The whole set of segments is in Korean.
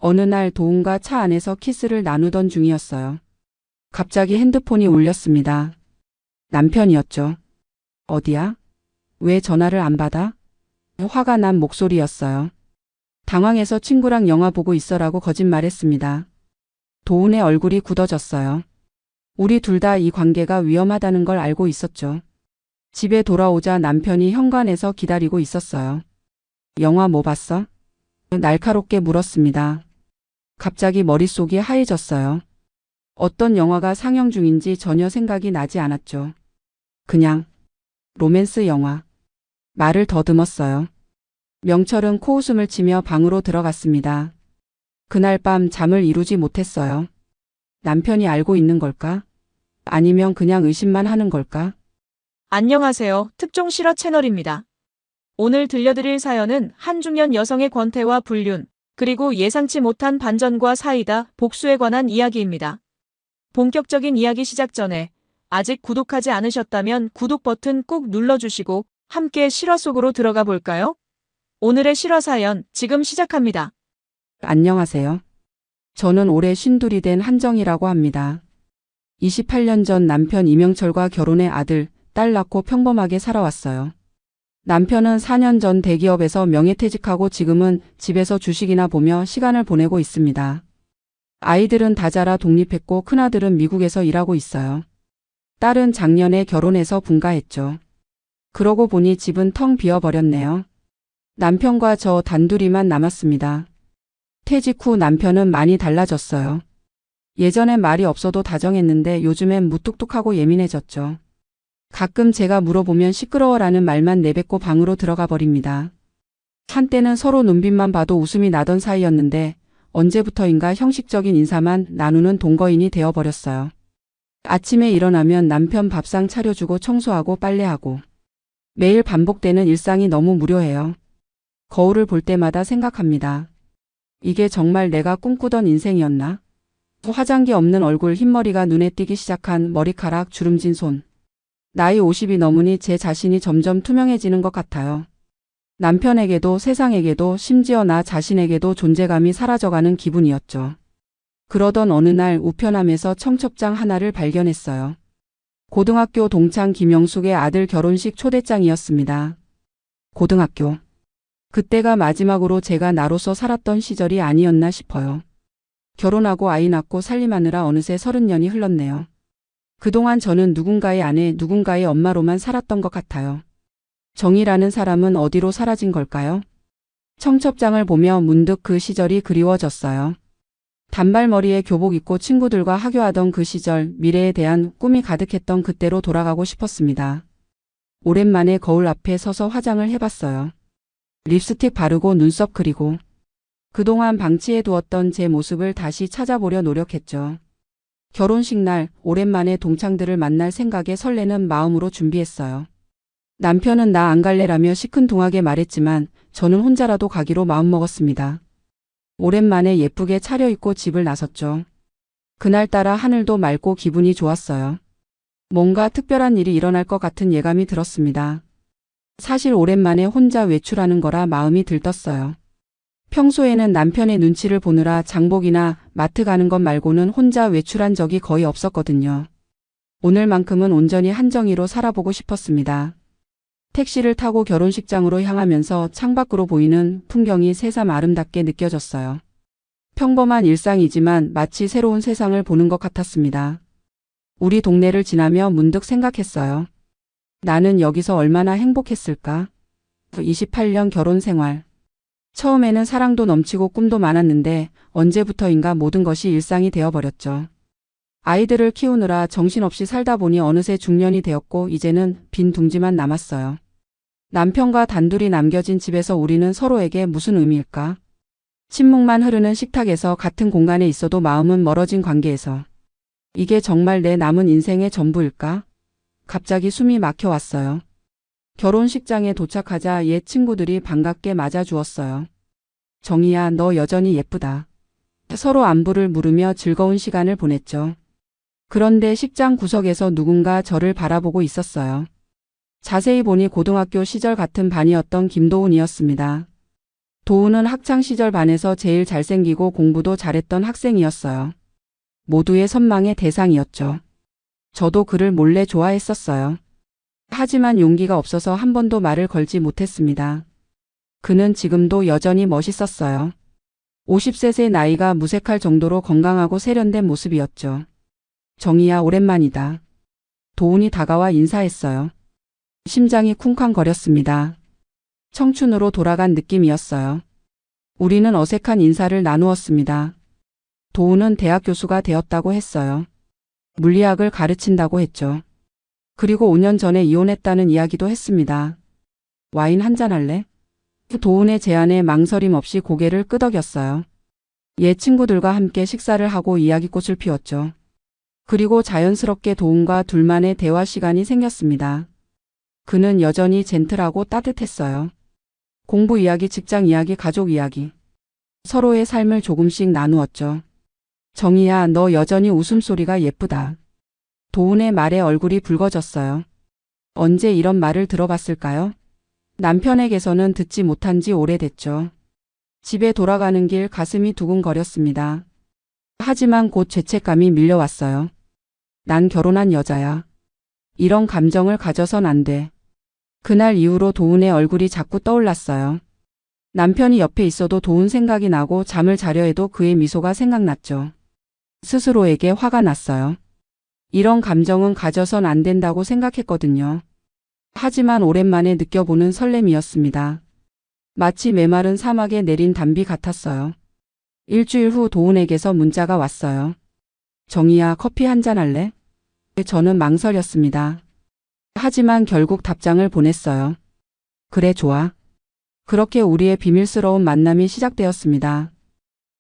어느 날 도훈과 차 안에서 키스를 나누던 중이었어요. 갑자기 핸드폰이 울렸습니다. 남편이었죠. 어디야? 왜 전화를 안 받아? 화가 난 목소리였어요. 당황해서 친구랑 영화 보고 있어라고 거짓말했습니다. 도훈의 얼굴이 굳어졌어요. 우리 둘 다 이 관계가 위험하다는 걸 알고 있었죠. 집에 돌아오자 남편이 현관에서 기다리고 있었어요. 영화 뭐 봤어? 날카롭게 물었습니다. 갑자기 머릿속이 하얘졌어요. 어떤 영화가 상영 중인지 전혀 생각이 나지 않았죠. 그냥 로맨스 영화. 말을 더듬었어요. 명철은 코웃음을 치며 방으로 들어갔습니다. 그날 밤 잠을 이루지 못했어요. 남편이 알고 있는 걸까? 아니면 그냥 의심만 하는 걸까? 안녕하세요. 특종 실화 채널입니다. 오늘 들려드릴 사연은 한중년 여성의 권태와 불륜, 그리고 예상치 못한 반전과 사이다, 복수에 관한 이야기입니다. 본격적인 이야기 시작 전에 아직 구독하지 않으셨다면 구독 버튼 꾹 눌러주시고 함께 실화 속으로 들어가 볼까요? 오늘의 실화 사연 지금 시작합니다. 안녕하세요. 저는 올해 52이 된 한정이라고 합니다. 28년 전 남편 이명철과 결혼해 아들, 딸 낳고 평범하게 살아왔어요. 남편은 4년 전 대기업에서 명예퇴직하고 지금은 집에서 주식이나 보며 시간을 보내고 있습니다. 아이들은 다 자라 독립했고 큰아들은 미국에서 일하고 있어요. 딸은 작년에 결혼해서 분가했죠. 그러고 보니 집은 텅 비어버렸네요. 남편과 저 단둘이만 남았습니다. 퇴직 후 남편은 많이 달라졌어요. 예전엔 말이 없어도 다정했는데 요즘엔 무뚝뚝하고 예민해졌죠. 가끔 제가 물어보면 시끄러워라는 말만 내뱉고 방으로 들어가 버립니다. 한때는 서로 눈빛만 봐도 웃음이 나던 사이였는데 언제부터인가 형식적인 인사만 나누는 동거인이 되어버렸어요. 아침에 일어나면 남편 밥상 차려주고 청소하고 빨래하고 매일 반복되는 일상이 너무 무료해요. 거울을 볼 때마다 생각합니다. 이게 정말 내가 꿈꾸던 인생이었나? 화장기 없는 얼굴, 흰머리가 눈에 띄기 시작한 머리카락, 주름진 손. 나이 50이 넘으니 제 자신이 점점 투명해지는 것 같아요. 남편에게도 세상에게도 심지어 나 자신에게도 존재감이 사라져가는 기분이었죠. 그러던 어느 날 우편함에서 청첩장 하나를 발견했어요. 고등학교 동창 김영숙의 아들 결혼식 초대장이었습니다. 고등학교. 그때가 마지막으로 제가 나로서 살았던 시절이 아니었나 싶어요. 결혼하고 아이 낳고 살림하느라 어느새 30년이 흘렀네요. 그동안 저는 누군가의 아내, 누군가의 엄마로만 살았던 것 같아요. 정이라는 사람은 어디로 사라진 걸까요? 청첩장을 보며 문득 그 시절이 그리워졌어요. 단발머리에 교복 입고 친구들과 하교하던 그 시절, 미래에 대한 꿈이 가득했던 그때로 돌아가고 싶었습니다. 오랜만에 거울 앞에 서서 화장을 해봤어요. 립스틱 바르고 눈썹 그리고 그동안 방치해두었던 제 모습을 다시 찾아보려 노력했죠. 결혼식 날 오랜만에 동창들을 만날 생각에 설레는 마음으로 준비했어요. 남편은 나 안 갈래라며 시큰둥하게 말했지만 저는 혼자라도 가기로 마음먹었습니다. 오랜만에 예쁘게 차려입고 집을 나섰죠. 그날따라 하늘도 맑고 기분이 좋았어요. 뭔가 특별한 일이 일어날 것 같은 예감이 들었습니다. 사실 오랜만에 혼자 외출하는 거라 마음이 들떴어요. 평소에는 남편의 눈치를 보느라 장복이나 마트 가는 것 말고는 혼자 외출한 적이 거의 없었거든요. 오늘만큼은 온전히 한정이로 살아보고 싶었습니다. 택시를 타고 결혼식장으로 향하면서 창밖으로 보이는 풍경이 새삼 아름답게 느껴졌어요. 평범한 일상이지만 마치 새로운 세상을 보는 것 같았습니다. 우리 동네를 지나며 문득 생각했어요. 나는 여기서 얼마나 행복했을까? 28년 결혼 생활. 처음에는 사랑도 넘치고 꿈도 많았는데 언제부터인가 모든 것이 일상이 되어버렸죠. 아이들을 키우느라 정신없이 살다 보니 어느새 중년이 되었고 이제는 빈 둥지만 남았어요. 남편과 단둘이 남겨진 집에서 우리는 서로에게 무슨 의미일까? 침묵만 흐르는 식탁에서 같은 공간에 있어도 마음은 멀어진 관계에서. 이게 정말 내 남은 인생의 전부일까? 갑자기 숨이 막혀왔어요. 결혼식장에 도착하자 옛 친구들이 반갑게 맞아주었어요. 정희야, 너 여전히 예쁘다. 서로 안부를 물으며 즐거운 시간을 보냈죠. 그런데 식장 구석에서 누군가 저를 바라보고 있었어요. 자세히 보니 고등학교 시절 같은 반이었던 김도훈이었습니다. 도우는 학창시절 반에서 제일 잘생기고 공부도 잘했던 학생이었어요. 모두의 선망의 대상이었죠. 저도 그를 몰래 좋아했었어요. 하지만 용기가 없어서 한 번도 말을 걸지 못했습니다. 그는 지금도 여전히 멋있었어요. 50셋의 나이가 무색할 정도로 건강하고 세련된 모습이었죠. 정희야, 오랜만이다. 도훈이 다가와 인사했어요. 심장이 쿵쾅거렸습니다. 청춘으로 돌아간 느낌이었어요. 우리는 어색한 인사를 나누었습니다. 도훈은 대학 교수가 되었다고 했어요. 물리학을 가르친다고 했죠. 그리고 5년 전에 이혼했다는 이야기도 했습니다. 와인 한잔 할래? 도훈의 제안에 망설임 없이 고개를 끄덕였어요. 옛 친구들과 함께 식사를 하고 이야기꽃을 피웠죠. 그리고 자연스럽게 도훈과 둘만의 대화 시간이 생겼습니다. 그는 여전히 젠틀하고 따뜻했어요. 공부 이야기, 직장 이야기, 가족 이야기. 서로의 삶을 조금씩 나누었죠. 정희야, 너 여전히 웃음소리가 예쁘다. 도훈의 말에 얼굴이 붉어졌어요. 언제 이런 말을 들어봤을까요? 남편에게서는 듣지 못한 지 오래됐죠. 집에 돌아가는 길 가슴이 두근거렸습니다. 하지만 곧 죄책감이 밀려왔어요. 난 결혼한 여자야. 이런 감정을 가져선 안 돼. 그날 이후로 도훈의 얼굴이 자꾸 떠올랐어요. 남편이 옆에 있어도 도훈 생각이 나고 잠을 자려 해도 그의 미소가 생각났죠. 스스로에게 화가 났어요. 이런 감정은 가져선 안 된다고 생각했거든요. 하지만 오랜만에 느껴보는 설렘이었습니다. 마치 메마른 사막에 내린 단비 같았어요. 일주일 후 도훈에게서 문자가 왔어요. 정희야, 커피 한잔 할래? 저는 망설였습니다. 하지만 결국 답장을 보냈어요. 그래, 좋아. 그렇게 우리의 비밀스러운 만남이 시작되었습니다.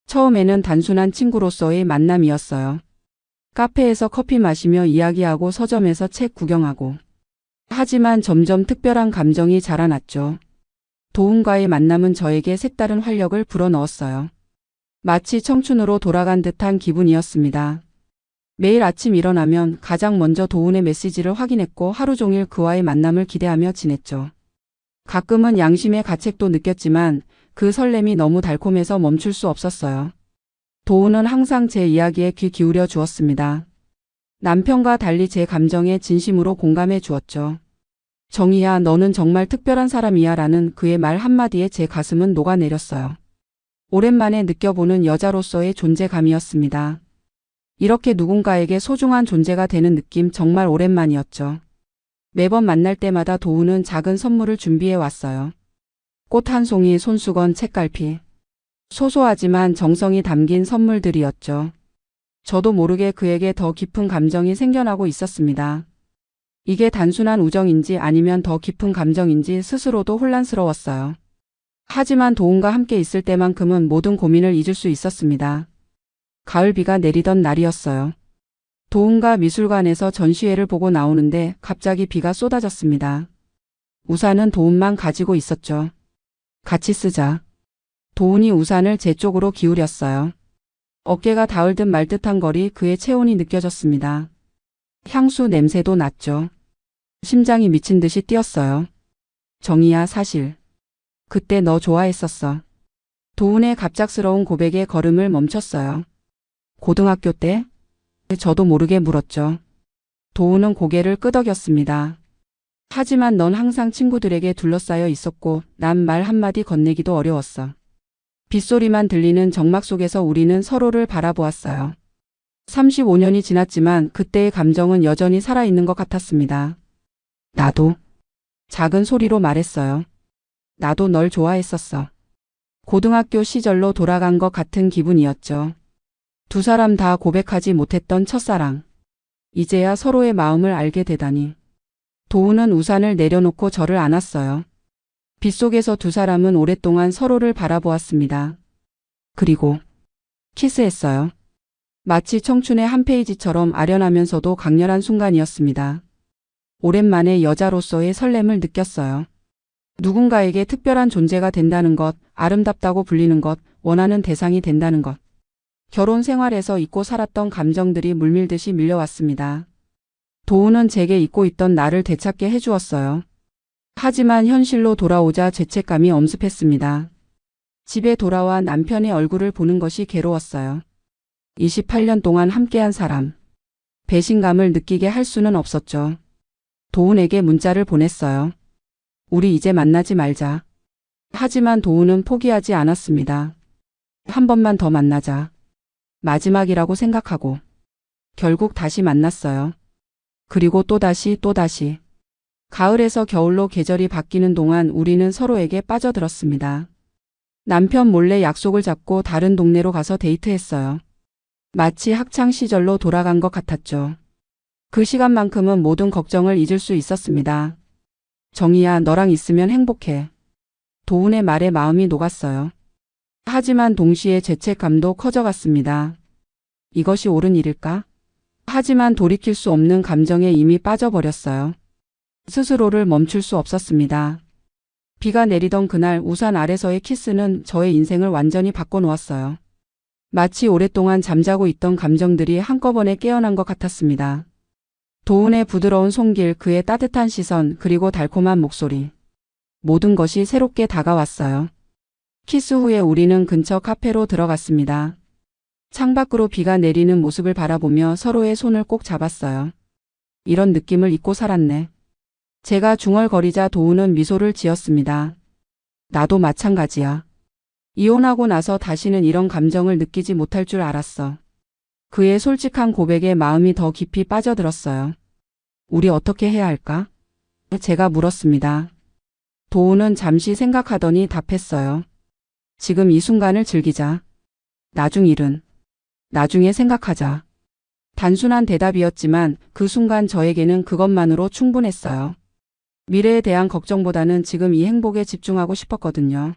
처음에는 단순한 친구로서의 만남이었어요. 카페에서 커피 마시며 이야기하고 서점에서 책 구경하고. 하지만 점점 특별한 감정이 자라났죠. 도훈과의 만남은 저에게 색다른 활력을 불어넣었어요. 마치 청춘으로 돌아간 듯한 기분이었습니다. 매일 아침 일어나면 가장 먼저 도훈의 메시지를 확인했고 하루 종일 그와의 만남을 기대하며 지냈죠. 가끔은 양심의 가책도 느꼈지만 그 설렘이 너무 달콤해서 멈출 수 없었어요. 도훈은 항상 제 이야기에 귀 기울여 주었습니다. 남편과 달리 제 감정에 진심으로 공감해 주었죠. 정희야, 너는 정말 특별한 사람이야 라는 그의 말 한마디에 제 가슴은 녹아내렸어요. 오랜만에 느껴보는 여자로서의 존재감이었습니다. 이렇게 누군가에게 소중한 존재가 되는 느낌 정말 오랜만이었죠. 매번 만날 때마다 도훈은 작은 선물을 준비해 왔어요. 꽃 한 송이, 손수건, 책갈피. 소소하지만 정성이 담긴 선물들이었죠. 저도 모르게 그에게 더 깊은 감정이 생겨나고 있었습니다. 이게 단순한 우정인지 아니면 더 깊은 감정인지 스스로도 혼란스러웠어요. 하지만 도훈과 함께 있을 때만큼은 모든 고민을 잊을 수 있었습니다. 가을 비가 내리던 날이었어요. 도훈과 미술관에서 전시회를 보고 나오는데 갑자기 비가 쏟아졌습니다. 우산은 도훈만 가지고 있었죠. 같이 쓰자. 도훈이 우산을 제 쪽으로 기울였어요. 어깨가 닿을 듯 말 듯한 거리 그의 체온이 느껴졌습니다. 향수 냄새도 났죠. 심장이 미친 듯이 뛰었어요. 정희야, 사실 그때 너 좋아했었어. 도훈의 갑작스러운 고백에 걸음을 멈췄어요. 고등학교 때? 저도 모르게 물었죠. 도훈은 고개를 끄덕였습니다. 하지만 넌 항상 친구들에게 둘러싸여 있었고 난 말 한마디 건네기도 어려웠어. 빗소리만 들리는 정막 속에서 우리는 서로를 바라보았어요. 35년이 지났지만 그때의 감정은 여전히 살아있는 것 같았습니다. 나도. 작은 소리로 말했어요. 나도 널 좋아했었어. 고등학교 시절로 돌아간 것 같은 기분이었죠. 두 사람 다 고백하지 못했던 첫사랑. 이제야 서로의 마음을 알게 되다니. 도훈은 우산을 내려놓고 저를 안았어요. 빗속에서 두 사람은 오랫동안 서로를 바라보았습니다. 그리고 키스했어요. 마치 청춘의 한 페이지처럼 아련하면서도 강렬한 순간이었습니다. 오랜만에 여자로서의 설렘을 느꼈어요. 누군가에게 특별한 존재가 된다는 것, 아름답다고 불리는 것, 원하는 대상이 된다는 것. 결혼 생활에서 잊고 살았던 감정들이 물밀듯이 밀려왔습니다. 도훈은 제게 잊고 있던 나를 되찾게 해주었어요. 하지만 현실로 돌아오자 죄책감이 엄습했습니다. 집에 돌아와 남편의 얼굴을 보는 것이 괴로웠어요. 28년 동안 함께한 사람. 배신감을 느끼게 할 수는 없었죠. 도훈에게 문자를 보냈어요. 우리 이제 만나지 말자. 하지만 도훈은 포기하지 않았습니다. 한 번만 더 만나자. 마지막이라고 생각하고. 결국 다시 만났어요. 그리고 또다시. 가을에서 겨울로 계절이 바뀌는 동안 우리는 서로에게 빠져들었습니다. 남편 몰래 약속을 잡고 다른 동네로 가서 데이트했어요. 마치 학창 시절로 돌아간 것 같았죠. 그 시간만큼은 모든 걱정을 잊을 수 있었습니다. 정희야, 너랑 있으면 행복해. 도훈의 말에 마음이 녹았어요. 하지만 동시에 죄책감도 커져갔습니다. 이것이 옳은 일일까? 하지만 돌이킬 수 없는 감정에 이미 빠져버렸어요. 스스로를 멈출 수 없었습니다. 비가 내리던 그날 우산 아래서의 키스는 저의 인생을 완전히 바꿔놓았어요. 마치 오랫동안 잠자고 있던 감정들이 한꺼번에 깨어난 것 같았습니다. 도훈의 부드러운 손길, 그의 따뜻한 시선, 그리고 달콤한 목소리. 모든 것이 새롭게 다가왔어요. 키스 후에 우리는 근처 카페로 들어갔습니다. 창밖으로 비가 내리는 모습을 바라보며 서로의 손을 꼭 잡았어요. 이런 느낌을 잊고 살았네. 제가 중얼거리자 도훈은 미소를 지었습니다. 나도 마찬가지야. 이혼하고 나서 다시는 이런 감정을 느끼지 못할 줄 알았어. 그의 솔직한 고백에 마음이 더 깊이 빠져들었어요. 우리 어떻게 해야 할까? 제가 물었습니다. 도훈은 잠시 생각하더니 답했어요. 지금 이 순간을 즐기자. 나중 일은 나중에 생각하자. 단순한 대답이었지만 그 순간 저에게는 그것만으로 충분했어요. 미래에 대한 걱정보다는 지금 이 행복에 집중하고 싶었거든요.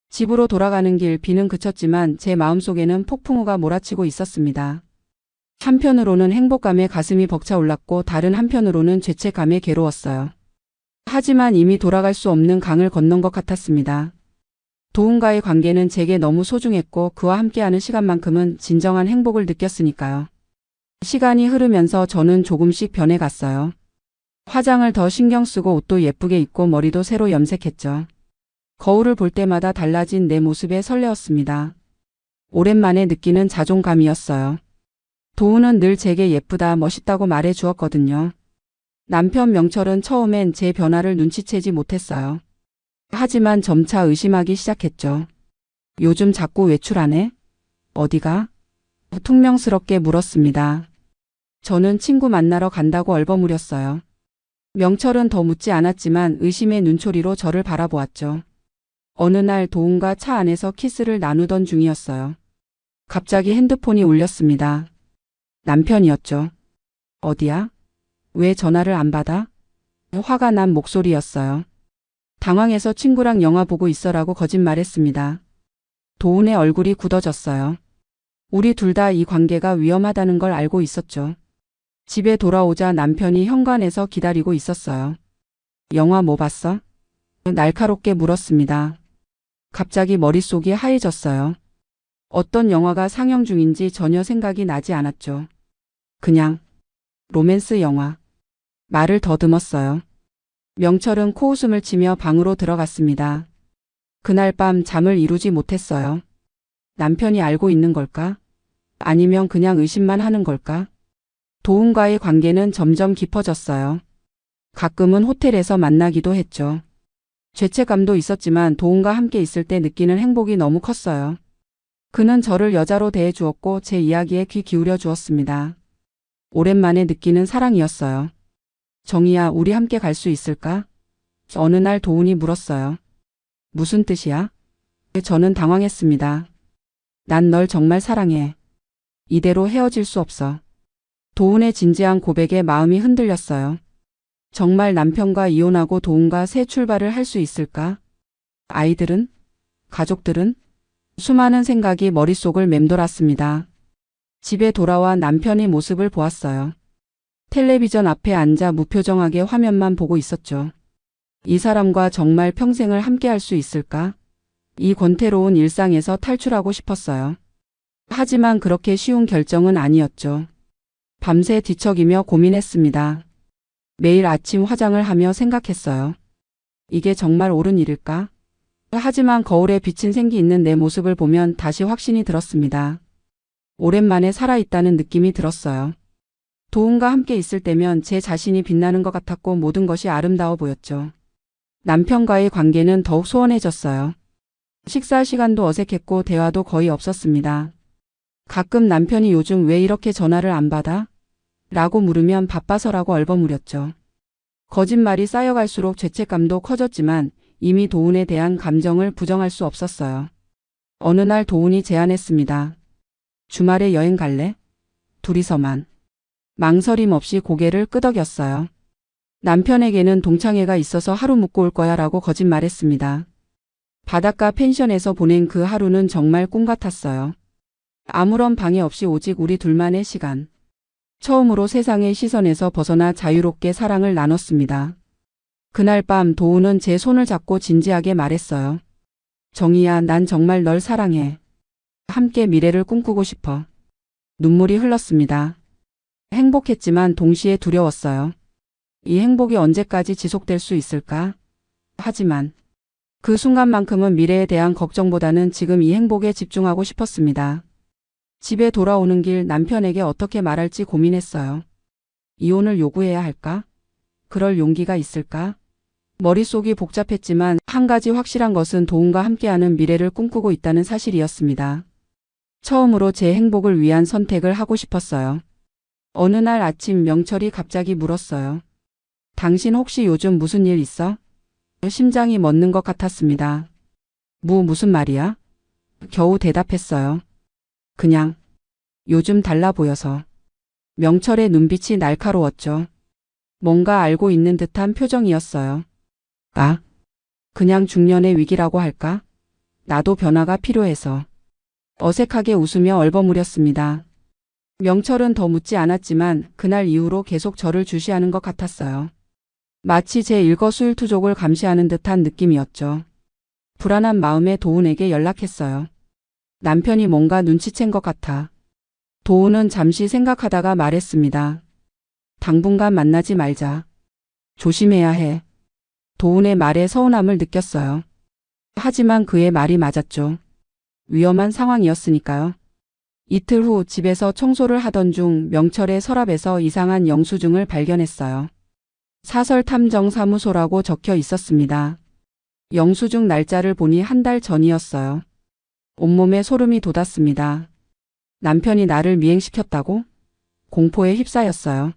집으로 돌아가는 길, 비는 그쳤지만 제 마음속에는 폭풍우가 몰아치고 있었습니다. 한편으로는 행복감에 가슴이 벅차올랐고 다른 한편으로는 죄책감에 괴로웠어요. 하지만 이미 돌아갈 수 없는 강을 건넌 것 같았습니다. 도훈과의 관계는 제게 너무 소중했고 그와 함께하는 시간만큼은 진정한 행복을 느꼈으니까요. 시간이 흐르면서 저는 조금씩 변해갔어요. 화장을 더 신경 쓰고 옷도 예쁘게 입고 머리도 새로 염색했죠. 거울을 볼 때마다 달라진 내 모습에 설레었습니다. 오랜만에 느끼는 자존감이었어요. 도훈은 늘 제게 예쁘다, 멋있다고 말해 주었거든요. 남편 명철은 처음엔 제 변화를 눈치채지 못했어요. 하지만 점차 의심하기 시작했죠. 요즘 자꾸 외출하네? 어디가? 퉁명스럽게 물었습니다. 저는 친구 만나러 간다고 얼버무렸어요. 명철은 더 묻지 않았지만 의심의 눈초리로 저를 바라보았죠. 어느 날 도훈과 차 안에서 키스를 나누던 중이었어요. 갑자기 핸드폰이 울렸습니다. 남편이었죠. 어디야? 왜 전화를 안 받아? 화가 난 목소리였어요. 당황해서 친구랑 영화 보고 있어라고 거짓말했습니다. 도훈의 얼굴이 굳어졌어요. 우리 둘 다 이 관계가 위험하다는 걸 알고 있었죠. 집에 돌아오자 남편이 현관에서 기다리고 있었어요. 영화 뭐 봤어? 날카롭게 물었습니다. 갑자기 머릿속이 하얘졌어요. 어떤 영화가 상영 중인지 전혀 생각이 나지 않았죠. 그냥 로맨스 영화. 말을 더듬었어요. 명철은 코웃음을 치며 방으로 들어갔습니다. 그날 밤 잠을 이루지 못했어요. 남편이 알고 있는 걸까? 아니면 그냥 의심만 하는 걸까? 도훈과의 관계는 점점 깊어졌어요. 가끔은 호텔에서 만나기도 했죠. 죄책감도 있었지만 도훈과 함께 있을 때 느끼는 행복이 너무 컸어요. 그는 저를 여자로 대해주었고 제 이야기에 귀 기울여 주었습니다. 오랜만에 느끼는 사랑이었어요. 정희야, 우리 함께 갈 수 있을까? 어느 날 도훈이 물었어요. 무슨 뜻이야? 저는 당황했습니다. 난 널 정말 사랑해. 이대로 헤어질 수 없어. 도훈의 진지한 고백에 마음이 흔들렸어요. 정말 남편과 이혼하고 도훈과 새 출발을 할 수 있을까? 아이들은? 가족들은? 수많은 생각이 머릿속을 맴돌았습니다. 집에 돌아와 남편의 모습을 보았어요. 텔레비전 앞에 앉아 무표정하게 화면만 보고 있었죠. 이 사람과 정말 평생을 함께할 수 있을까? 이 권태로운 일상에서 탈출하고 싶었어요. 하지만 그렇게 쉬운 결정은 아니었죠. 밤새 뒤척이며 고민했습니다. 매일 아침 화장을 하며 생각했어요. 이게 정말 옳은 일일까? 하지만 거울에 비친 생기 있는 내 모습을 보면 다시 확신이 들었습니다. 오랜만에 살아있다는 느낌이 들었어요. 도훈과 함께 있을 때면 제 자신이 빛나는 것 같았고 모든 것이 아름다워 보였죠. 남편과의 관계는 더욱 소원해졌어요. 식사 시간도 어색했고 대화도 거의 없었습니다. 가끔 남편이 요즘 왜 이렇게 전화를 안 받아? 라고 물으면 바빠서라고 얼버무렸죠. 거짓말이 쌓여갈수록 죄책감도 커졌지만 이미 도훈에 대한 감정을 부정할 수 없었어요. 어느 날 도훈이 제안했습니다. 주말에 여행 갈래? 둘이서만. 망설임 없이 고개를 끄덕였어요. 남편에게는 동창회가 있어서 하루 묵고 올 거야 라고 거짓말했습니다. 바닷가 펜션에서 보낸 그 하루는 정말 꿈 같았어요. 아무런 방해 없이 오직 우리 둘만의 시간. 처음으로 세상의 시선에서 벗어나 자유롭게 사랑을 나눴습니다. 그날 밤 도훈은 제 손을 잡고 진지하게 말했어요. 정희야, 난 정말 널 사랑해. 함께 미래를 꿈꾸고 싶어. 눈물이 흘렀습니다. 행복했지만 동시에 두려웠어요. 이 행복이 언제까지 지속될 수 있을까? 하지만 그 순간만큼은 미래에 대한 걱정보다는 지금 이 행복에 집중하고 싶었습니다. 집에 돌아오는 길 남편에게 어떻게 말할지 고민했어요. 이혼을 요구해야 할까? 그럴 용기가 있을까? 머릿속이 복잡했지만 한 가지 확실한 것은 도훈과 함께하는 미래를 꿈꾸고 있다는 사실이었습니다. 처음으로 제 행복을 위한 선택을 하고 싶었어요. 어느 날 아침 명철이 갑자기 물었어요. 당신 혹시 요즘 무슨 일 있어? 심장이 멎는 것 같았습니다. 무슨 말이야? 겨우 대답했어요. 그냥 요즘 달라 보여서. 명철의 눈빛이 날카로웠죠. 뭔가 알고 있는 듯한 표정이었어요. 아, 그냥 중년의 위기라고 할까? 나도 변화가 필요해서. 어색하게 웃으며 얼버무렸습니다. 명철은 더 묻지 않았지만 그날 이후로 계속 저를 주시하는 것 같았어요. 마치 제 일거수일투족을 감시하는 듯한 느낌이었죠. 불안한 마음에 도훈에게 연락했어요. 남편이 뭔가 눈치챈 것 같아. 도훈은 잠시 생각하다가 말했습니다. 당분간 만나지 말자. 조심해야 해. 도훈의 말에 서운함을 느꼈어요. 하지만 그의 말이 맞았죠. 위험한 상황이었으니까요. 이틀 후 집에서 청소를 하던 중 명철의 서랍에서 이상한 영수증을 발견했어요. 사설탐정사무소라고 적혀 있었습니다. 영수증 날짜를 보니 한 달 전이었어요. 온몸에 소름이 돋았습니다. 남편이 나를 미행시켰다고? 공포에 휩싸였어요.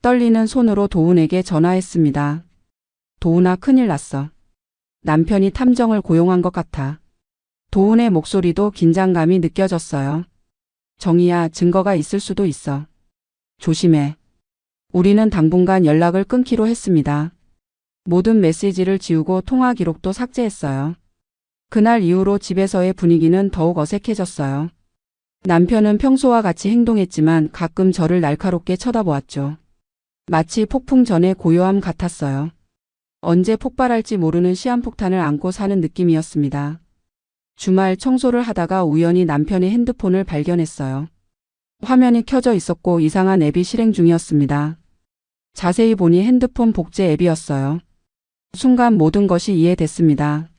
떨리는 손으로 도훈에게 전화했습니다. 도훈아, 큰일 났어. 남편이 탐정을 고용한 것 같아. 도훈의 목소리도 긴장감이 느껴졌어요. 정희야, 증거가 있을 수도 있어. 조심해. 우리는 당분간 연락을 끊기로 했습니다. 모든 메시지를 지우고 통화 기록도 삭제했어요. 그날 이후로 집에서의 분위기는 더욱 어색해졌어요. 남편은 평소와 같이 행동했지만 가끔 저를 날카롭게 쳐다보았죠. 마치 폭풍 전의 고요함 같았어요. 언제 폭발할지 모르는 시한폭탄을 안고 사는 느낌이었습니다. 주말 청소를 하다가 우연히 남편의 핸드폰을 발견했어요. 화면이 켜져 있었고 이상한 앱이 실행 중이었습니다. 자세히 보니 핸드폰 복제 앱이었어요. 순간 모든 것이 이해됐습니다.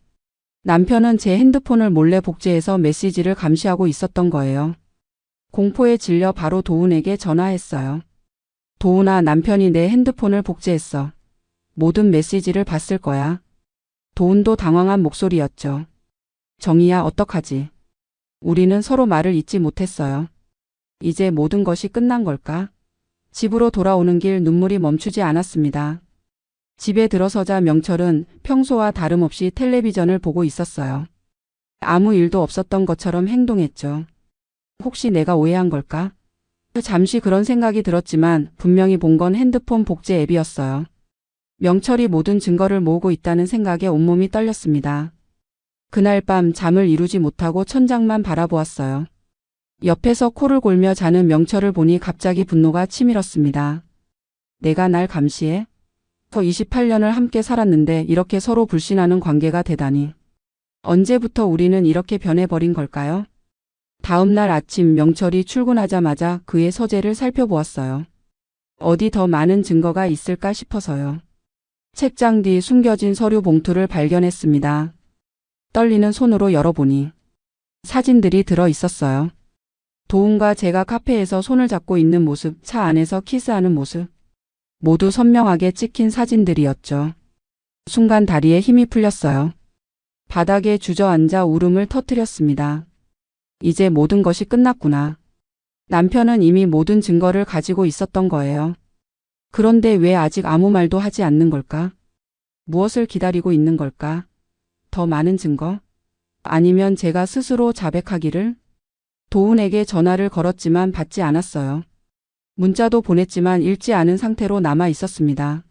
남편은 제 핸드폰을 몰래 복제해서 메시지를 감시하고 있었던 거예요. 공포에 질려 바로 도훈에게 전화했어요. 도훈아, 남편이 내 핸드폰을 복제했어. 모든 메시지를 봤을 거야. 도훈도 당황한 목소리였죠. 정희야, 어떡하지? 우리는 서로 말을 잇지 못했어요. 이제 모든 것이 끝난 걸까? 집으로 돌아오는 길 눈물이 멈추지 않았습니다. 집에 들어서자 명철은 평소와 다름없이 텔레비전을 보고 있었어요. 아무 일도 없었던 것처럼 행동했죠. 혹시 내가 오해한 걸까? 잠시 그런 생각이 들었지만 분명히 본 건 핸드폰 복제 앱이었어요. 명철이 모든 증거를 모으고 있다는 생각에 온몸이 떨렸습니다. 그날 밤 잠을 이루지 못하고 천장만 바라보았어요. 옆에서 코를 골며 자는 명철을 보니 갑자기 분노가 치밀었습니다. 내가 날 감시해? 28년을 함께 살았는데 이렇게 서로 불신하는 관계가 되다니. 언제부터 우리는 이렇게 변해버린 걸까요? 다음 날 아침 명철이 출근하자마자 그의 서재를 살펴보았어요. 어디 더 많은 증거가 있을까 싶어서요. 책장 뒤 숨겨진 서류 봉투를 발견했습니다. 떨리는 손으로 열어보니 사진들이 들어 있었어요. 도훈과 제가 카페에서 손을 잡고 있는 모습, 차 안에서 키스하는 모습. 모두 선명하게 찍힌 사진들이었죠. 순간 다리에 힘이 풀렸어요. 바닥에 주저앉아 울음을 터뜨렸습니다. 이제 모든 것이 끝났구나. 남편은 이미 모든 증거를 가지고 있었던 거예요. 그런데 왜 아직 아무 말도 하지 않는 걸까? 무엇을 기다리고 있는 걸까? 더 많은 증거? 아니면 제가 스스로 자백하기를? 도훈에게 전화를 걸었지만 받지 않았어요. 문자도 보냈지만 읽지 않은 상태로 남아 있었습니다.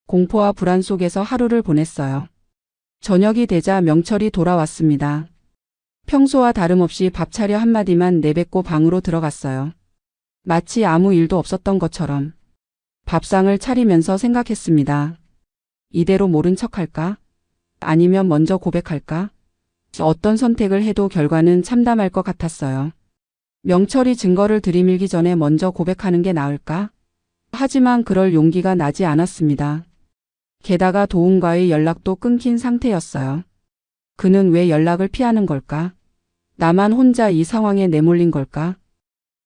공포와 불안 속에서 하루를 보냈어요. 저녁이 되자 명철이 돌아왔습니다. 평소와 다름없이 밥 차려 한마디만 내뱉고 방으로 들어갔어요. 마치 아무 일도 없었던 것처럼. 밥상을 차리면서 생각했습니다. 이대로 모른 척할까? 아니면 먼저 고백할까? 어떤 선택을 해도 결과는 참담할 것 같았어요. 명철이 증거를 들이밀기 전에 먼저 고백하는 게 나을까? 하지만 그럴 용기가 나지 않았습니다. 게다가 도훈과의 연락도 끊긴 상태였어요. 그는 왜 연락을 피하는 걸까? 나만 혼자 이 상황에 내몰린 걸까?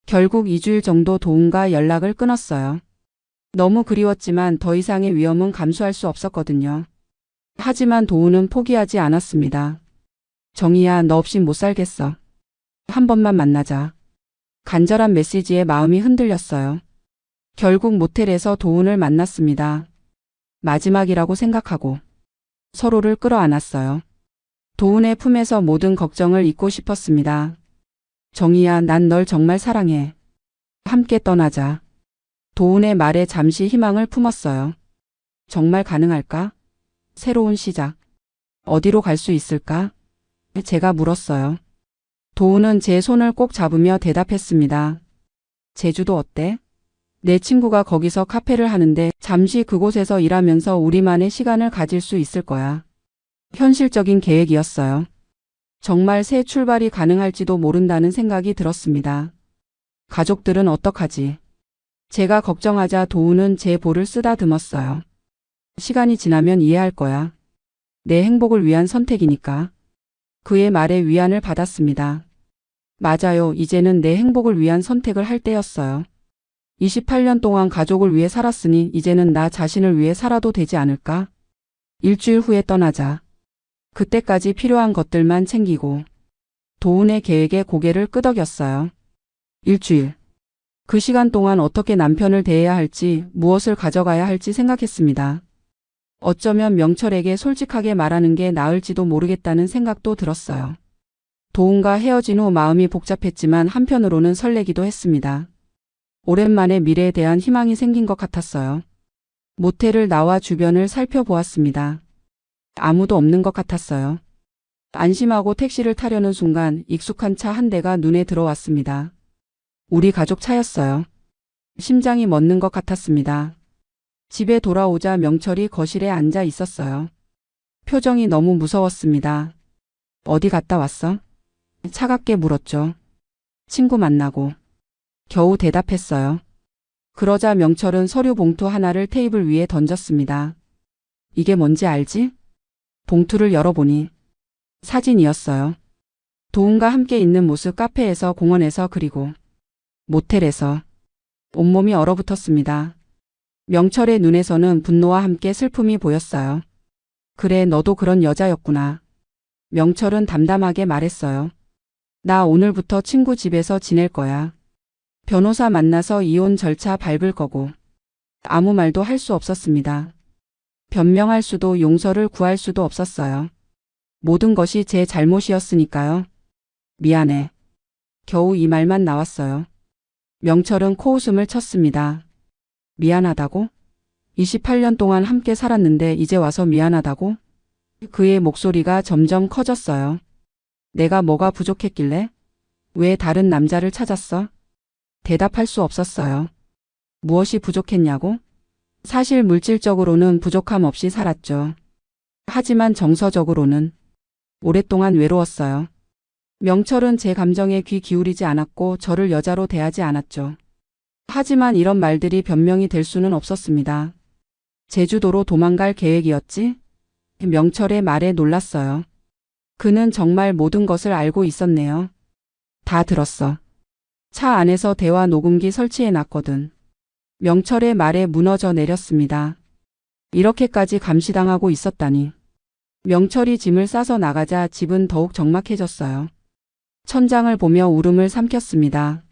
결국 2주일 정도 도훈과 연락을 끊었어요. 너무 그리웠지만 더 이상의 위험은 감수할 수 없었거든요. 하지만 도훈은 포기하지 않았습니다. 정희야, 너 없인 못 살겠어. 한 번만 만나자. 간절한 메시지에 마음이 흔들렸어요. 결국 모텔에서 도훈을 만났습니다. 마지막이라고 생각하고 서로를 끌어안았어요. 도훈의 품에서 모든 걱정을 잊고 싶었습니다. 정희야, 난 널 정말 사랑해. 함께 떠나자. 도훈의 말에 잠시 희망을 품었어요. 정말 가능할까? 새로운 시작. 어디로 갈 수 있을까? 제가 물었어요. 도훈은 제 손을 꼭 잡으며 대답했습니다. 제주도 어때? 내 친구가 거기서 카페를 하는데 잠시 그곳에서 일하면서 우리만의 시간을 가질 수 있을 거야. 현실적인 계획이었어요. 정말 새 출발이 가능할지도 모른다는 생각이 들었습니다. 가족들은 어떡하지? 제가 걱정하자 도훈은 제 볼을 쓰다듬었어요. 시간이 지나면 이해할 거야. 내 행복을 위한 선택이니까. 그의 말에 위안을 받았습니다. 맞아요. 이제는 내 행복을 위한 선택을 할 때였어요. 28년 동안 가족을 위해 살았으니 이제는 나 자신을 위해 살아도 되지 않을까? 일주일 후에 떠나자. 그때까지 필요한 것들만 챙기고. 도훈의 계획에 고개를 끄덕였어요. 일주일. 그 시간 동안 어떻게 남편을 대해야 할지, 무엇을 가져가야 할지 생각했습니다. 어쩌면 명철에게 솔직하게 말하는 게 나을지도 모르겠다는 생각도 들었어요. 도훈과 헤어진 후 마음이 복잡했지만 한편으로는 설레기도 했습니다. 오랜만에 미래에 대한 희망이 생긴 것 같았어요. 모텔을 나와 주변을 살펴보았습니다. 아무도 없는 것 같았어요. 안심하고 택시를 타려는 순간 익숙한 차 한 대가 눈에 들어왔습니다. 우리 가족 차였어요. 심장이 멎는 것 같았습니다. 집에 돌아오자 명철이 거실에 앉아 있었어요. 표정이 너무 무서웠습니다. 어디 갔다 왔어? 차갑게 물었죠. 친구 만나고. 겨우 대답했어요. 그러자 명철은 서류 봉투 하나를 테이블 위에 던졌습니다. 이게 뭔지 알지? 봉투를 열어보니 사진이었어요. 도훈과 함께 있는 모습, 카페에서, 공원에서, 그리고 모텔에서. 온몸이 얼어붙었습니다. 명철의 눈에서는 분노와 함께 슬픔이 보였어요. 그래, 너도 그런 여자였구나. 명철은 담담하게 말했어요. 나 오늘부터 친구 집에서 지낼 거야. 변호사 만나서 이혼 절차 밟을 거고. 아무 말도 할 수 없었습니다. 변명할 수도 용서를 구할 수도 없었어요. 모든 것이 제 잘못이었으니까요. 미안해. 겨우 이 말만 나왔어요. 명철은 코웃음을 쳤습니다. 미안하다고? 28년 동안 함께 살았는데 이제 와서 미안하다고? 그의 목소리가 점점 커졌어요. 내가 뭐가 부족했길래? 왜 다른 남자를 찾았어? 대답할 수 없었어요. 무엇이 부족했냐고? 사실 물질적으로는 부족함 없이 살았죠. 하지만 정서적으로는 오랫동안 외로웠어요. 명철은 제 감정에 귀 기울이지 않았고 저를 여자로 대하지 않았죠. 하지만 이런 말들이 변명이 될 수는 없었습니다. 제주도로 도망갈 계획이었지? 명철의 말에 놀랐어요. 그는 정말 모든 것을 알고 있었네요. 다 들었어. 차 안에서 대화 녹음기 설치해 놨거든. 명철의 말에 무너져 내렸습니다. 이렇게까지 감시당하고 있었다니. 명철이 짐을 싸서 나가자 집은 더욱 적막해졌어요. 천장을 보며 울음을 삼켰습니다.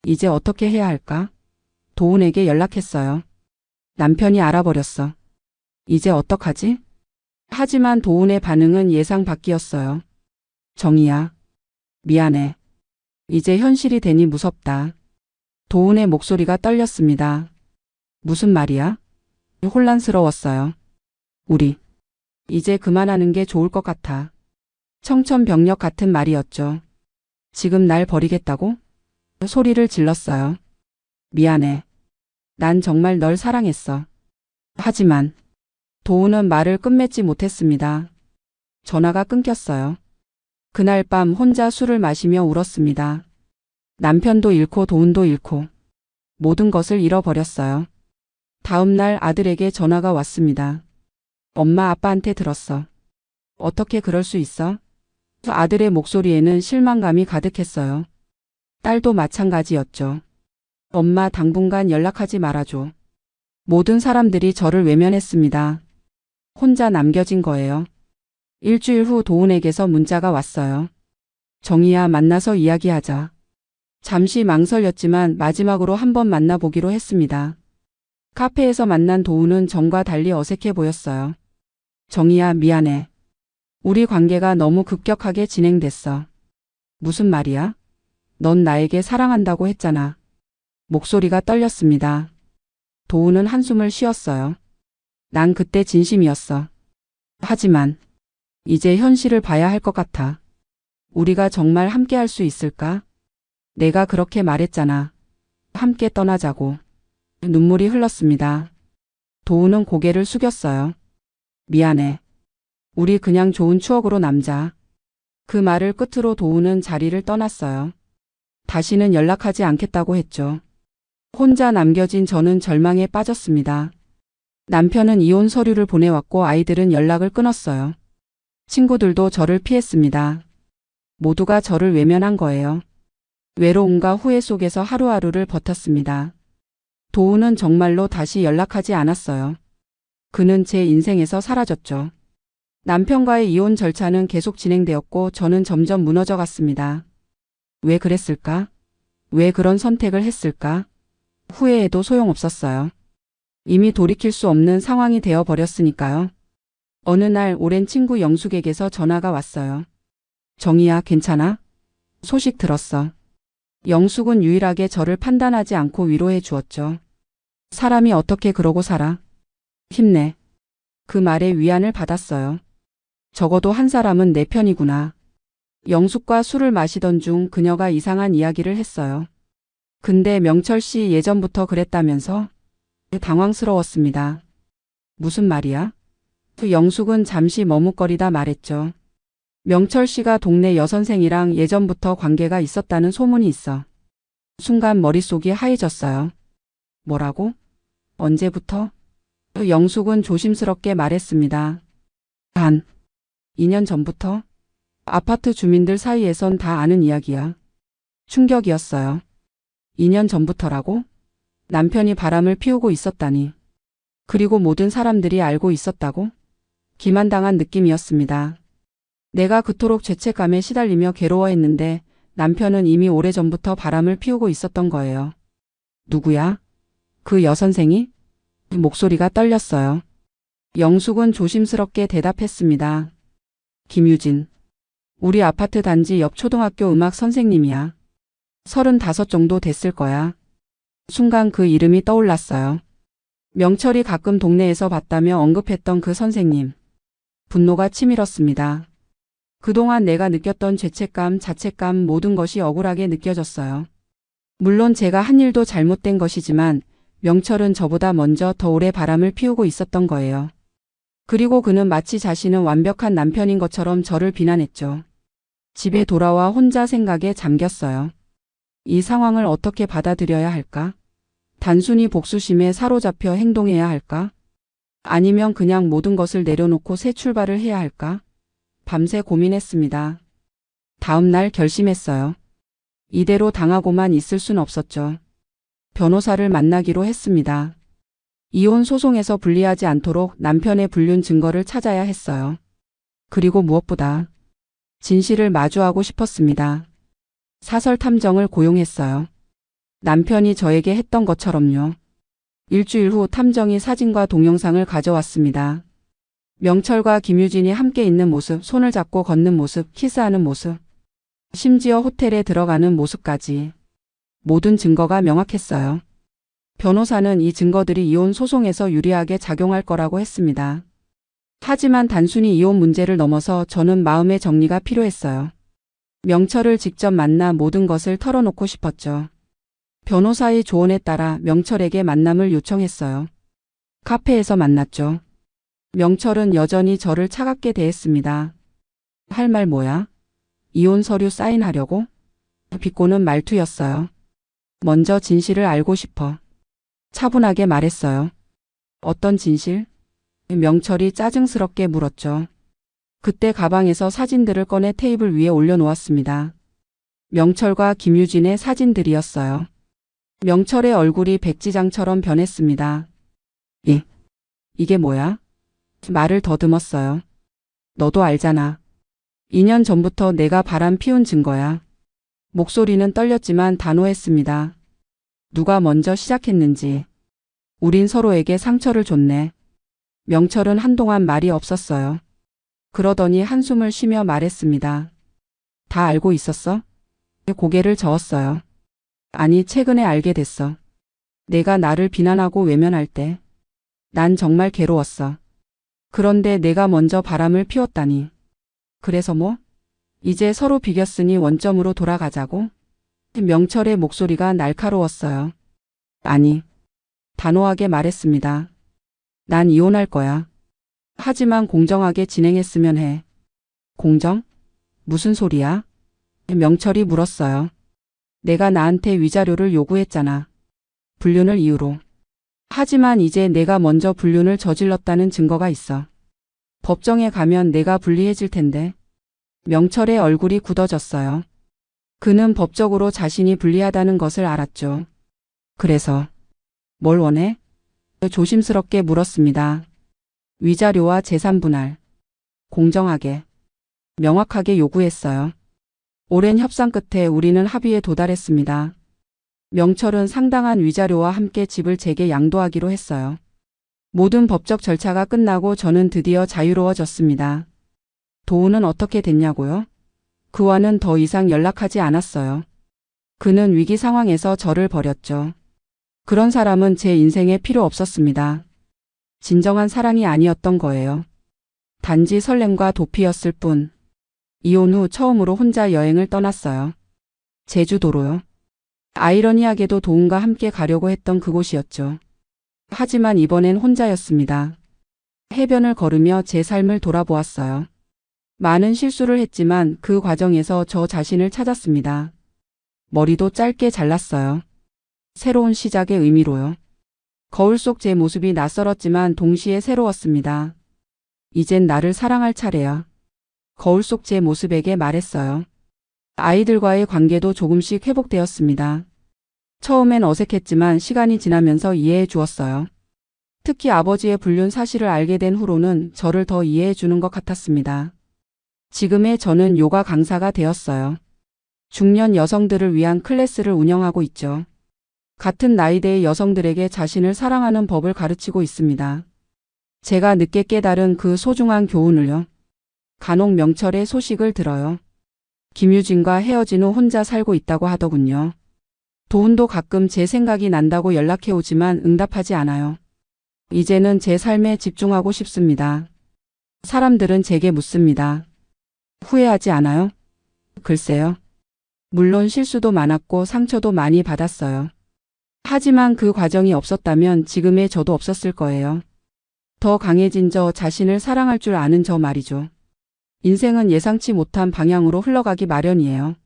이제 어떻게 해야 할까? 도훈에게 연락했어요. 남편이 알아버렸어. 이제 어떡하지? 하지만 도훈의 반응은 예상 밖이었어요. 정희야, 미안해. 이제 현실이 되니 무섭다. 도훈의 목소리가 떨렸습니다. 무슨 말이야? 혼란스러웠어요. 우리 이제 그만하는 게 좋을 것 같아. 청천벽력 같은 말이었죠. 지금 날 버리겠다고? 소리를 질렀어요. 미안해. 난 정말 널 사랑했어. 하지만 도훈은 말을 끝맺지 못했습니다. 전화가 끊겼어요. 그날 밤 혼자 술을 마시며 울었습니다. 남편도 잃고 도훈도 잃고 모든 것을 잃어버렸어요. 다음 날 아들에게 전화가 왔습니다. 엄마 아빠한테 들었어. 어떻게 그럴 수 있어? 아들의 목소리에는 실망감이 가득했어요. 딸도 마찬가지였죠. 엄마 당분간 연락하지 말아줘. 모든 사람들이 저를 외면했습니다. 혼자 남겨진 거예요. 일주일 후 도훈에게서 문자가 왔어요. 정희야, 만나서 이야기하자. 잠시 망설였지만 마지막으로 한번 만나보기로 했습니다. 카페에서 만난 도훈은 전과 달리 어색해 보였어요. 정희야, 미안해. 우리 관계가 너무 급격하게 진행됐어. 무슨 말이야? 넌 나에게 사랑한다고 했잖아. 목소리가 떨렸습니다. 도훈은 한숨을 쉬었어요. 난 그때 진심이었어. 하지만 이제 현실을 봐야 할 것 같아. 우리가 정말 함께 할 수 있을까? 내가 그렇게 말했잖아. 함께 떠나자고. 눈물이 흘렀습니다. 도훈은 고개를 숙였어요. 미안해. 우리 그냥 좋은 추억으로 남자. 그 말을 끝으로 도훈은 자리를 떠났어요. 다시는 연락하지 않겠다고 했죠. 혼자 남겨진 저는 절망에 빠졌습니다. 남편은 이혼 서류를 보내왔고 아이들은 연락을 끊었어요. 친구들도 저를 피했습니다. 모두가 저를 외면한 거예요. 외로움과 후회 속에서 하루하루를 버텼습니다. 도훈은 정말로 다시 연락하지 않았어요. 그는 제 인생에서 사라졌죠. 남편과의 이혼 절차는 계속 진행되었고 저는 점점 무너져 갔습니다. 왜 그랬을까? 왜 그런 선택을 했을까? 후회해도 소용없었어요. 이미 돌이킬 수 없는 상황이 되어 버렸으니까요. 어느 날 오랜 친구 영숙에게서 전화가 왔어요. 정희야, 괜찮아? 소식 들었어. 영숙은 유일하게 저를 판단하지 않고 위로해 주었죠. 사람이 어떻게 그러고 살아? 힘내. 그 말에 위안을 받았어요. 적어도 한 사람은 내 편이구나. 영숙과 술을 마시던 중 그녀가 이상한 이야기를 했어요. 근데 명철 씨 예전부터 그랬다면서? 당황스러웠습니다. 무슨 말이야? 영숙은 잠시 머뭇거리다 말했죠. 명철 씨가 동네 여선생이랑 예전부터 관계가 있었다는 소문이 있어. 순간 머릿속이 하얘졌어요. 뭐라고? 언제부터? 영숙은 조심스럽게 말했습니다. 한 2년 전부터? 아파트 주민들 사이에선 다 아는 이야기야. 충격이었어요. 2년 전부터라고? 남편이 바람을 피우고 있었다니. 그리고 모든 사람들이 알고 있었다고? 기만당한 느낌이었습니다. 내가 그토록 죄책감에 시달리며 괴로워했는데 남편은 이미 오래전부터 바람을 피우고 있었던 거예요. 누구야? 그 여선생이? 목소리가 떨렸어요. 영숙은 조심스럽게 대답했습니다. 김유진. 우리 아파트 단지 옆 초등학교 음악 선생님이야. 35 정도 됐을 거야. 순간 그 이름이 떠올랐어요. 명철이 가끔 동네에서 봤다며 언급했던 그 선생님. 분노가 치밀었습니다. 그동안 내가 느꼈던 죄책감, 자책감 모든 것이 억울하게 느껴졌어요. 물론 제가 한 일도 잘못된 것이지만 명철은 저보다 먼저 더 오래 바람을 피우고 있었던 거예요. 그리고 그는 마치 자신은 완벽한 남편인 것처럼 저를 비난했죠. 집에 돌아와 혼자 생각에 잠겼어요. 이 상황을 어떻게 받아들여야 할까? 단순히 복수심에 사로잡혀 행동해야 할까? 아니면 그냥 모든 것을 내려놓고 새 출발을 해야 할까? 밤새 고민했습니다. 다음 날 결심했어요. 이대로 당하고만 있을 순 없었죠. 변호사를 만나기로 했습니다. 이혼 소송에서 불리하지 않도록 남편의 불륜 증거를 찾아야 했어요. 그리고 무엇보다 진실을 마주하고 싶었습니다. 사설 탐정을 고용했어요. 남편이 저에게 했던 것처럼요. 일주일 후 탐정이 사진과 동영상을 가져왔습니다. 명철과 김유진이 함께 있는 모습, 손을 잡고 걷는 모습, 키스하는 모습, 심지어 호텔에 들어가는 모습까지. 모든 증거가 명확했어요. 변호사는 이 증거들이 이혼 소송에서 유리하게 작용할 거라고 했습니다. 하지만 단순히 이혼 문제를 넘어서 저는 마음의 정리가 필요했어요. 명철을 직접 만나 모든 것을 털어놓고 싶었죠. 변호사의 조언에 따라 명철에게 만남을 요청했어요. 카페에서 만났죠. 명철은 여전히 저를 차갑게 대했습니다. 할 말 뭐야? 이혼 서류 사인하려고? 비꼬는 말투였어요. 먼저 진실을 알고 싶어. 차분하게 말했어요. 어떤 진실? 명철이 짜증스럽게 물었죠. 그때 가방에서 사진들을 꺼내 테이블 위에 올려놓았습니다. 명철과 김유진의 사진들이었어요. 명철의 얼굴이 백지장처럼 변했습니다. 이게 뭐야? 말을 더듬었어요. 너도 알잖아. 2년 전부터 내가 바람 피운 증거야. 목소리는 떨렸지만 단호했습니다. 누가 먼저 시작했는지. 우린 서로에게 상처를 줬네. 명철은 한동안 말이 없었어요. 그러더니 한숨을 쉬며 말했습니다. 다 알고 있었어? 고개를 저었어요. 아니, 최근에 알게 됐어. 내가 나를 비난하고 외면할 때. 난 정말 괴로웠어. 그런데 내가 먼저 바람을 피웠다니. 그래서 뭐? 이제 서로 비겼으니 원점으로 돌아가자고? 명철의 목소리가 날카로웠어요. 아니, 단호하게 말했습니다. 난 이혼할 거야. 하지만 공정하게 진행했으면 해. 공정? 무슨 소리야? 명철이 물었어요. 내가 나한테 위자료를 요구했잖아. 불륜을 이유로. 하지만 이제 내가 먼저 불륜을 저질렀다는 증거가 있어. 법정에 가면 내가 불리해질 텐데. 명철의 얼굴이 굳어졌어요. 그는 법적으로 자신이 불리하다는 것을 알았죠. 그래서 뭘 원해? 조심스럽게 물었습니다. 위자료와 재산 분할. 공정하게, 명확하게 요구했어요. 오랜 협상 끝에 우리는 합의에 도달했습니다. 명철은 상당한 위자료와 함께 집을 제게 양도하기로 했어요. 모든 법적 절차가 끝나고 저는 드디어 자유로워졌습니다. 도훈은 어떻게 됐냐고요? 그와는 더 이상 연락하지 않았어요. 그는 위기 상황에서 저를 버렸죠. 그런 사람은 제 인생에 필요 없었습니다. 진정한 사랑이 아니었던 거예요. 단지 설렘과 도피였을 뿐. 이혼 후 처음으로 혼자 여행을 떠났어요. 제주도로요. 아이러니하게도 도훈과 함께 가려고 했던 그곳이었죠. 하지만 이번엔 혼자였습니다. 해변을 걸으며 제 삶을 돌아보았어요. 많은 실수를 했지만 그 과정에서 저 자신을 찾았습니다. 머리도 짧게 잘랐어요. 새로운 시작의 의미로요. 거울 속 제 모습이 낯설었지만 동시에 새로웠습니다. 이젠 나를 사랑할 차례야. 거울 속 제 모습에게 말했어요. 아이들과의 관계도 조금씩 회복되었습니다. 처음엔 어색했지만 시간이 지나면서 이해해 주었어요. 특히 아버지의 불륜 사실을 알게 된 후로는 저를 더 이해해 주는 것 같았습니다. 지금의 저는 요가 강사가 되었어요. 중년 여성들을 위한 클래스를 운영하고 있죠. 같은 나이대의 여성들에게 자신을 사랑하는 법을 가르치고 있습니다. 제가 늦게 깨달은 그 소중한 교훈을요. 간혹 명철의 소식을 들어요. 김유진과 헤어진 후 혼자 살고 있다고 하더군요. 도훈도 가끔 제 생각이 난다고 연락해 오지만 응답하지 않아요. 이제는 제 삶에 집중하고 싶습니다. 사람들은 제게 묻습니다. 후회하지 않아요? 글쎄요. 물론 실수도 많았고 상처도 많이 받았어요. 하지만 그 과정이 없었다면 지금의 저도 없었을 거예요. 더 강해진 저 자신을 사랑할 줄 아는 저 말이죠. 인생은 예상치 못한 방향으로 흘러가기 마련이에요.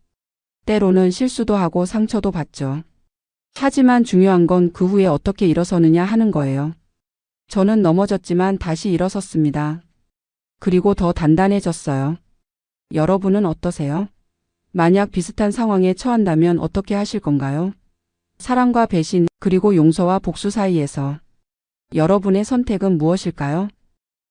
때로는 실수도 하고 상처도 받죠. 하지만 중요한 건 그 후에 어떻게 일어서느냐 하는 거예요. 저는 넘어졌지만 다시 일어섰습니다. 그리고 더 단단해졌어요. 여러분은 어떠세요? 만약 비슷한 상황에 처한다면 어떻게 하실 건가요? 사랑과 배신, 그리고 용서와 복수 사이에서 여러분의 선택은 무엇일까요?